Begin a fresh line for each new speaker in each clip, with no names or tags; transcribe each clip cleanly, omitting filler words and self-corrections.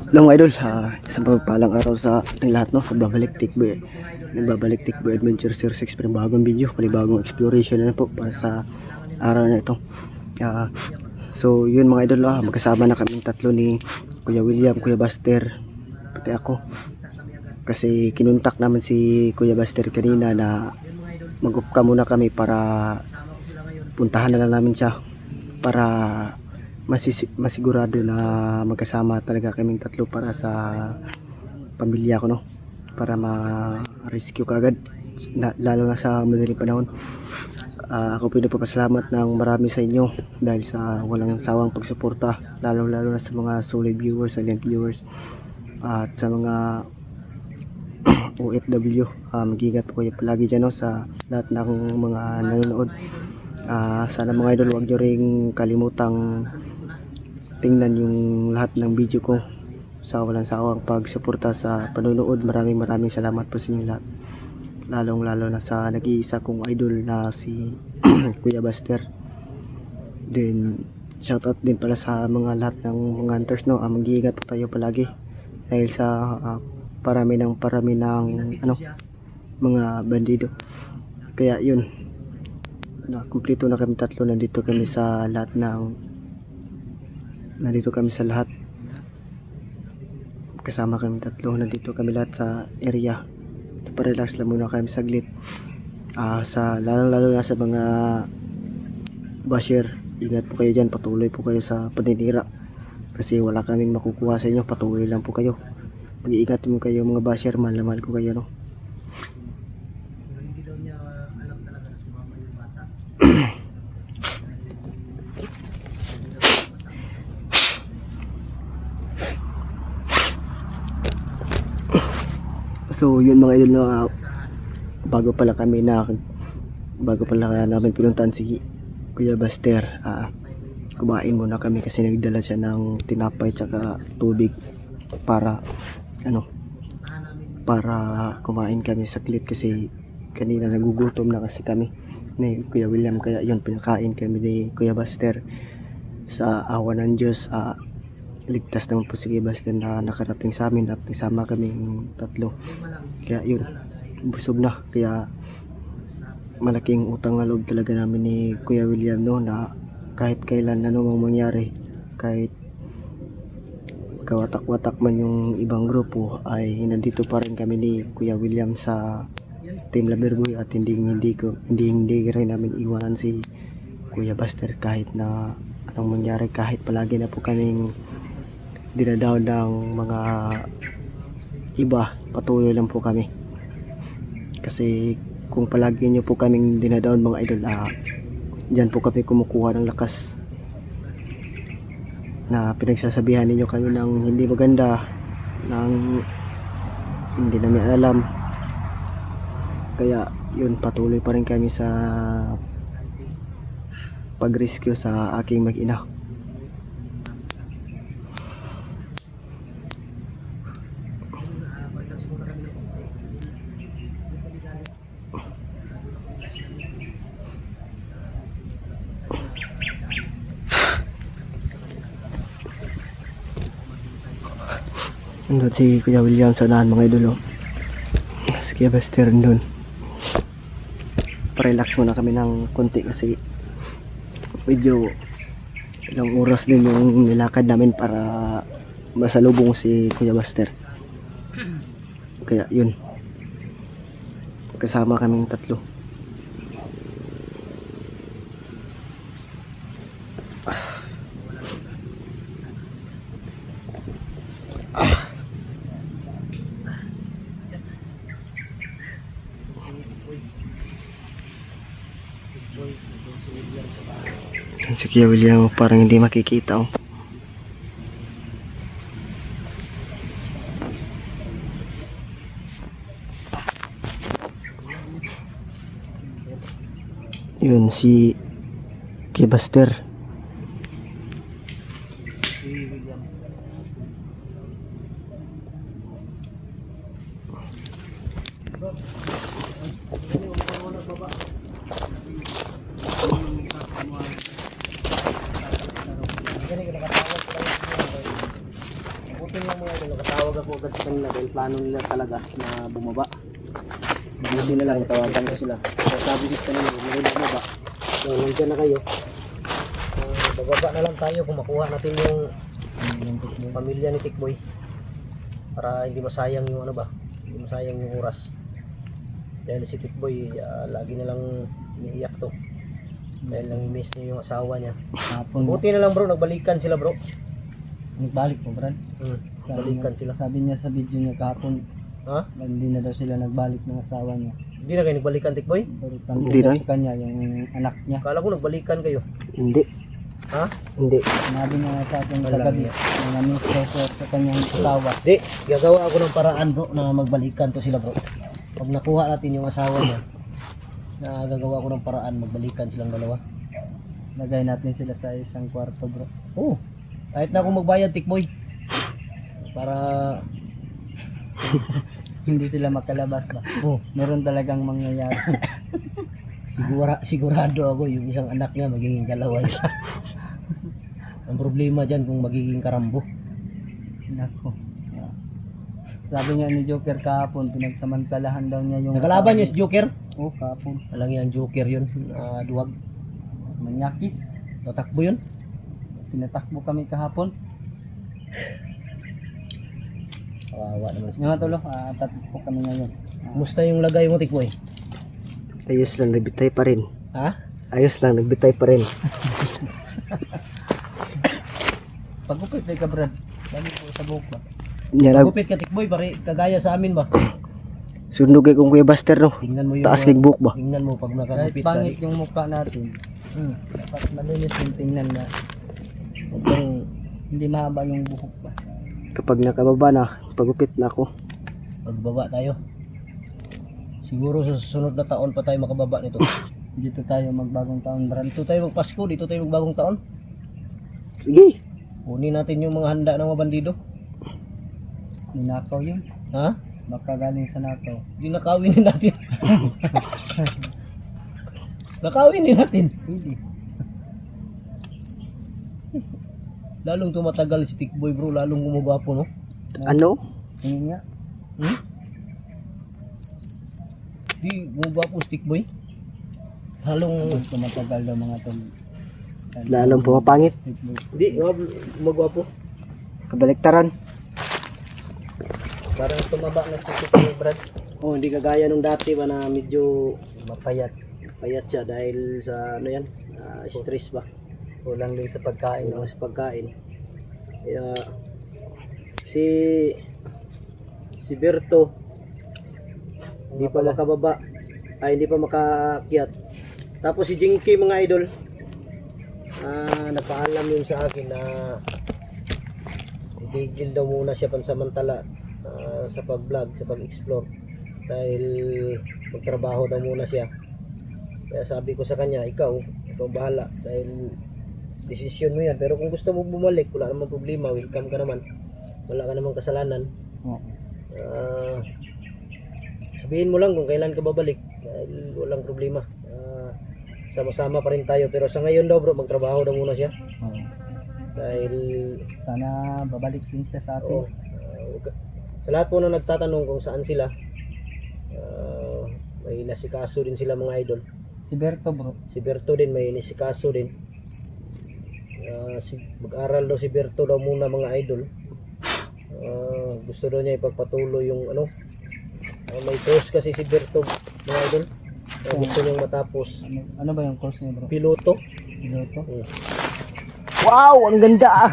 Hello mga idol, sa pagpalang araw sa ating lahat, no? Nagbabalik Tikboy Adventure Series 6 para bagong video, panibagong exploration na po para sa araw na ito. So yun mga idol, magkasama na kaming tatlo ni Kuya William, Kuya Buster, pati ako. Kasi kinuntak naman si Kuya Buster kanina na mag-upka muna kami para puntahan na lang namin siya para masigurado na magkasama talaga kaming tatlo para sa pamilya ko, no, para ma-rescue kagad lalo na sa madaling panahon. Ako pinapasalamat ng marami sa inyo dahil sa walang sawang pagsuporta, lalo na sa mga solid viewers, silent viewers, at sa mga OFW. Mag-ingat po kayo palagi dyan, no, sa lahat ng mga nanonood. Sana mga idol, huwag nyo ring kalimutang tingnan yung lahat ng video ko sa walang sawang pagsuporta sa panonood. Maraming salamat po sa inyo lahat, lalo na sa nag-iisa kong idol na si Kuya Buster. Then shoutout din pala sa mga lahat ng mga hunters, no. Mag-iingat po tayo palagi dahil sa parami ng mga bandido. Kaya yun, kumpleto na kami tatlo. Nandito kami sa lahat, kasama kami tatlo. Nandito kami lahat sa area. Pa-relax lang muna kami saglit. Lalo na sa mga basher, ingat po kayo dyan, patuloy po kayo sa paninira kasi wala kaming makukuha sa inyo. Patuloy lang po kayo, mag-iingat mo kayo mga basher. Mahal ko kayo, no. So yun mga idol, no, bago pala namin pinuntahan si Kuya Buster, kumain muna kami kasi nagdala siya ng tinapay tsaka tubig para kumain kami saglit kasi kanina nagugutom na kasi kami ni Kuya William. Kaya yun, pinakain kami ni Kuya Buster. Sa awa ng Diyos, ligtas naman po si Kuya Buster na nakarating sa amin at isama kaming tatlo. Kaya yun, busog na. Kaya malaking utang na loob talaga namin ni Kuya William, no, na kahit kailan mang mangyari, kahit kawatak-watak man yung ibang grupo, ay nandito pa rin kami ni Kuya William sa Team Loverboy at hindi rin namin iwanan si Kuya Buster kahit na anong mangyari. Kahit palagi na po kaming dinadaon ng mga iba, patuloy lang po kami kasi kung palagi nyo po kaming dinadaon mga idol, dyan po kami kumukuha ng lakas na pinagsasabihan ninyo kami ng hindi maganda, ng hindi namin alam. Kaya yun, patuloy pa rin kami sa pag-rescue sa aking mag-ina. Nandun si Kuya William sa unahan mga idol, si Kuya Buster doon. Pa-relax muna kami ng konti kasi medyo ilang oras din yung nilakad namin para masalubong si Kuya Buster. Kaya yun, kasama kaming tatlo. Si Kuya William parang hindi makikita, yun si Kuya Buster.
agad sa kanila dahil plano nila talaga na bumaba. Buti na lang, tawagan ko sila. Sabi ko sa kanila, may bumaba. So, nandiyan na kayo. Bababa na lang tayo kung makuha natin yung pamilya ni Tikboy. Para hindi masayang yung ano ba, hindi masayang yung oras. Dahil si Tikboy, lagi na lang iniiyak to. Dahil nang-miss niya yung asawa niya. Buti na lang bro, nagbalikan sila bro.
Nagbalik po, Brad.
Balikan sila.
Sabi niya sa video niya kahapon,
Ha?
hindi na daw sila nagbalik ng asawa niya.
Hindi na kayo nagbalikan Tikboy?
Hindi na. Sa kanya, yung anak niya.
Kala ko nagbalikan kayo.
Hindi.
Ha?
Hindi.
Sinabi niya nga sa akin
Wala
kagabi,
niya.
na namiss daw siya sa kanyang asawa.
Di, gagawa ako ng paraan bro na magbalikan to sila bro. Pag nakuha natin yung asawa niya, na gagawa ko ng paraan magbalikan silang dalawa.
Lagay natin sila sa isang kwarto, bro.
Oo. Kahit na ako magbayad Tikboy. Para
Hindi sila makalabas ba?
oh,
Meron talagang mangyayari.
sigurado ako yung isang anak niya magiging dalawa siya. Ang problema diyan kung magiging karambo.
Nako. Sabi niya ni Joker kahapon, pinagsamantalahan daw niya yung...
Nakalaban niya si Joker.
Oo, kahapon.
Alang yan Joker yun. Duwag.
Manyakis.
Tatakbo yun.
Pinatakbo kami kahapon.
Kawawa naman si
Nga tulo, tatakbo kami ngayon.
Musta yung lagay mo Tikboy?
Ayos lang, nagbitay pa rin.
Ha?
Ayos lang, nagbitay pa rin.
Pagupit ka, Brad. Dami po sa buhok ba?
Yan,
Gupit ka Tikboy, pare kagaya sa amin ba?
sundog kong Kuya Buster, no?
Tingnan mo yung
Taas kig buhok ba?
tingnan mo pag
Kahit
nakagupit ka.
pangit yung mukha natin, dapat malinis yung tingnan na
Huwag kang
hindi mahaba yung buhok ba.
Kapag nakababa na, pagupit na ako.
pagbaba tayo. Siguro sa susunod na taon pa tayo makababa nito.
Dito tayo magbagong taon, Brad.
Dito tayo magpasko, dito tayo magbagong taon.
Sige.
Kunin natin yung mga handa ng mga bandido.
Ninakaw yun.
Ha?
Baka galing sa nakaw.
Di nakawin din natin. Nakawin din natin.
Hindi.
Lalong tumatagal si Tikboy bro, lalong gumagwapo no.
Ano?
Tingin nga.
Di gumagwapo si Tikboy. Lalong
Pag tumatagal daw mga tol.
Lalong pumapangit.
di gumagwapo.
Kabaliktaran.
Parang tumaba na si Tikboy, Brad.
Oh, hindi kagaya nung dati ba na medyo
Mapayat.
payat siya dahil sa ano yan, stress ba.
Kulang din sa pagkain.
Sa pagkain. Kaya si Berto hindi pa makababa ay hindi pa makaakyat. Tapos si Jinky mga idol nagpaalam yun sa akin na itigil daw muna siya pansamantala sa pag-vlog, sa pag-explore dahil magtrabaho daw muna siya. Kaya sabi ko sa kanya, ikaw ang bahala dahil desisyon mo yan. Pero kung gusto mo bumalik, wala namang problema, welcome ka naman. Wala ka namang kasalanan.
Oo.
Sabihin mo lang kung kailan ka babalik dahil walang problema. Sama-sama pa rin tayo. Pero sa ngayon daw bro, magtrabaho daw muna siya.
Oo.
Dahil
Sana babalik din siya sa atin.
sa lahat po na nagtatanong kung saan sila, may nasikaso din sila mga idol.
Si Berto, bro.
Si Berto din may nasikaso din. Mag-aral daw si Berto daw muna mga idol. Gusto daw niya ipagpatuloy yung ano. May course kasi si Berto mga idol. Gusto niyang matapos.
Ano ba yung course niya, bro?
Piloto.
Piloto?
Wow, ang ganda ah.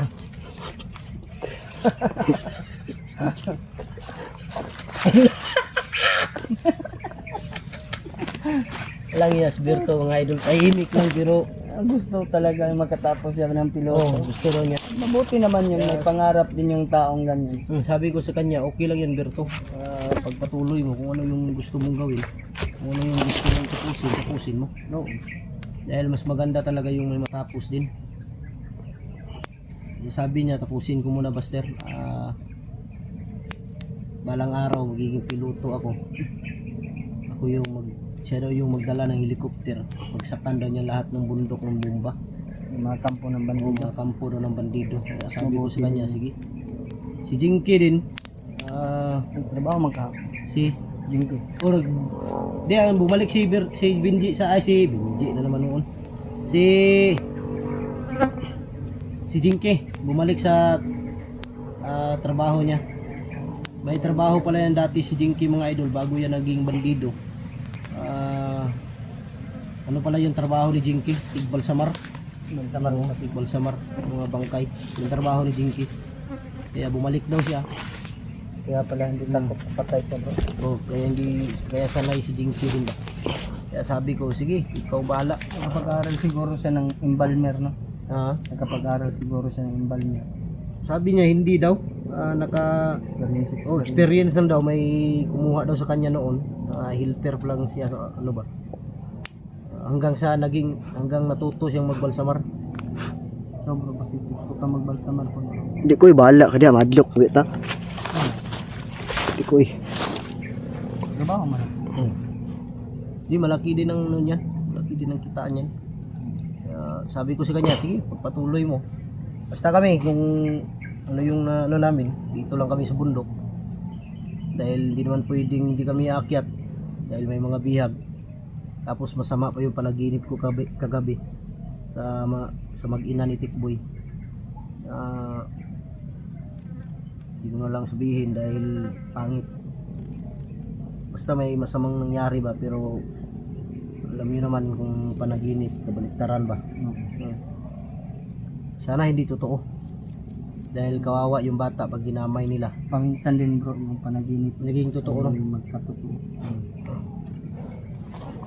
Lang yan si Berto mga idol. Tahimik lang pero
Gusto talaga makatapos siya ng piloto.
gusto daw niya.
Mabuti naman yun. May pangarap din yung taong ganyan.
Sabi ko sa kanya, okay lang yan Berto. Pagpatuloy mo kung ano yung gusto mong gawin. Kung ano yung gusto mong tapusin mo.
No.
Dahil mas maganda talaga yung may matapos din. Sabi niya, tapusin ko muna Buster. Balang araw magiging piloto ako. Ako yung siya daw yung magdala ng helicopter. Pagsakan daw niya lahat ng bundok ng bomba.
Yung mga kampo ng
O
bandido.
mga kampo daw ng bandido. Kaya sabi ko sa kanya, sige. Si Jinky din,
Trabaho magkahapon.
Si
Jingki.
or di ang bumalik si Benji sa si Benji na naman noon. Si Jinky bumalik sa trabaho niya. May trabaho pala yan dati si Jinky mga idol bago yan naging bandido. Ano pala yung trabaho ni Jinky? Tigbalsamar. Tigbalsamar, mga bangkay. Yung trabaho ni Jinky. Kaya bumalik daw siya.
Kaya pala hindi takot patay siya bro.
Oh, kaya sanay si Jinky din ba. Kaya sabi ko, sige, ikaw bahala.
Nakapag-aral siguro siya ng embalmer, no?
Ah,
Nakapag-aral siguro siya ng embalmer.
sabi niya hindi daw. Experience lang daw. May kumuha daw sa kanya noon. Hilter lang siya sa ano ba. Hanggang natuto siyang magbalsamar.
Sobra positive. Huwag ka magbalsamar po.
Di ko bahala ka diya madlok kita. Di ko
Trabaho man.
Di malaki din ang ano niya. Malaki din ang kitaan niyan. Sabi ko sa kanya, sige, pagpatuloy mo. Basta kami kung ano yung ano namin, dito lang kami sa bundok. Dahil di naman pwedeng hindi kami aakyat dahil may mga bihag. Tapos masama pa yung panaginip ko kagabi sa mag-ina ni Tikboy. Hindi ko na lang sabihin dahil pangit. Basta may masamang nangyari ba, pero alam niyo naman kung panaginip, kabaliktaran ba. Sana hindi totoo. Dahil kawawa yung bata pag ginamay nila.
Paminsan din bro, yung panaginip.
Naging totoo no?
Magkatotoo.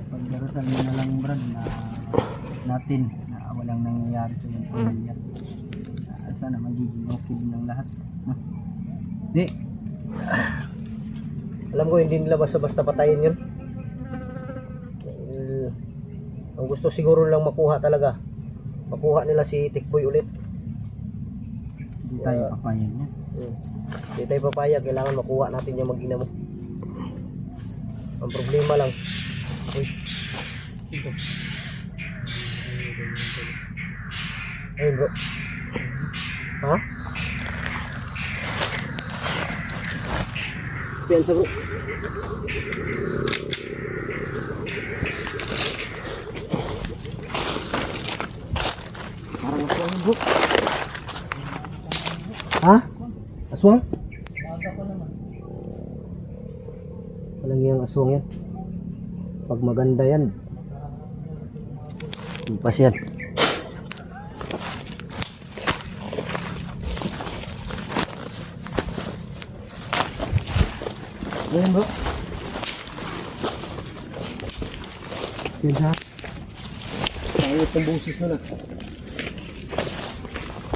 Pagdarasal mo na lang brad na natin na walang nangyayari sa iyong pamilya. Sana magiging okay din ang lahat.
Di. Alam ko hindi nila basta-basta patayin yun. Ang gusto siguro lang makuha talaga. Makuha nila si Tikboy ulit.
Hindi tayo papayag niya.
Hindi tayo papayag. Kailangan makuha natin yung mag-ina mo. Ang problema lang. Uy. Ito. Ayun bro. Ha? Piyansa bro. Parang aswang bro. Ha? Aswang? Walang yung aswang yan. Pag maganda yan. Impas yan. Ayan bro. Yan ha. Tayo itong busis mo na.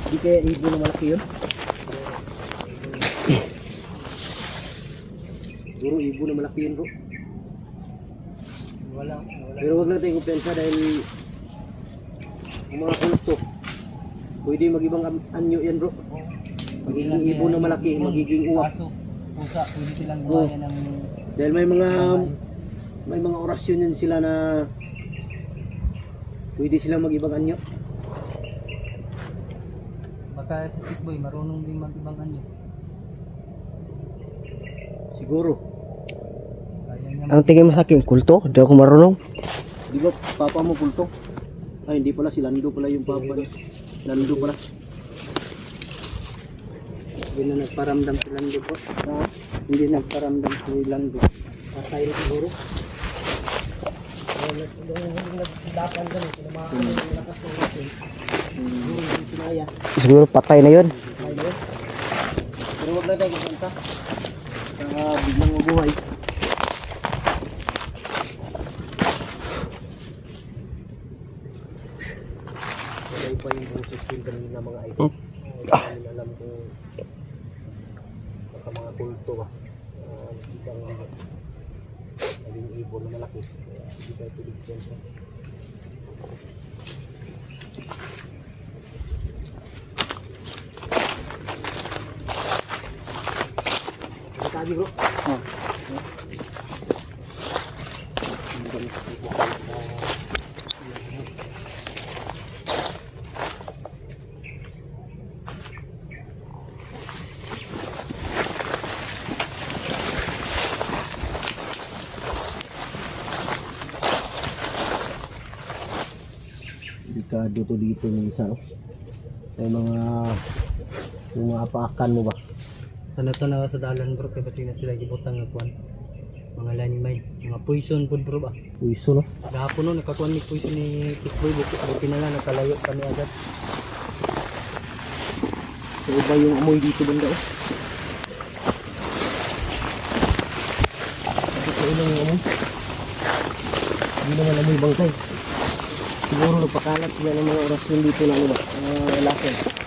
Hindi kaya ibo na malaki yun. Siguro ibo na malaki yun bro.
Wala.
Pero wag natin kumpensa dahil yung mga kulto pwede mag-ibang anyo yan bro. Magiging ibo na malaki, magiging uwak.
Pusa, pwede silang gawin ng...
Dahil may mga orasyon yun sila na pwede silang mag-ibang anyo.
Baka si Tikboy marunong din mag-ibang anyo.
Siguro.
Kaya niya
Ang tingin mo sa akin, kulto? Di ako marunong.
Di ba papa mo kulto? Ay hindi pala, si Lando pala yung papa niya. Lando pala.
hindi na nagparamdam si Lando po. Hindi nagparamdam si Lando.
Patay na siguro. Nagdapan ka rin, sinamahan yung lakas ng natin. Siguro yung sinaya.
Siguro patay na yun.
Patay na yun. Pero wag na tayo kumanta. Biglang mabuhay. Wala pa yung boses yung kanina mga idol. Hindi namin alam kung baka mga kulto ba. Biglang naging ibon na malaki. Kaya hindi tayo tulig dyan sa Tagi bro. delikado to dito minsan, no? May mga apaakan mo ba?
Ano to na sa dalan bro, kaya basi na sila gibutang ng kuwan. Mga landmine, mga poison food bro ba?
Puiso, no?
Gahapon no, nakakuan ni poison ni Kitboy, buti na lang, nakalayo kami agad.
So, iba yung amoy dito banda, oh. Ito yung amoy. Hindi naman amoy bangkay. Siguro nagpakalat sila ng mga orasyon dito na ano ba? Lason.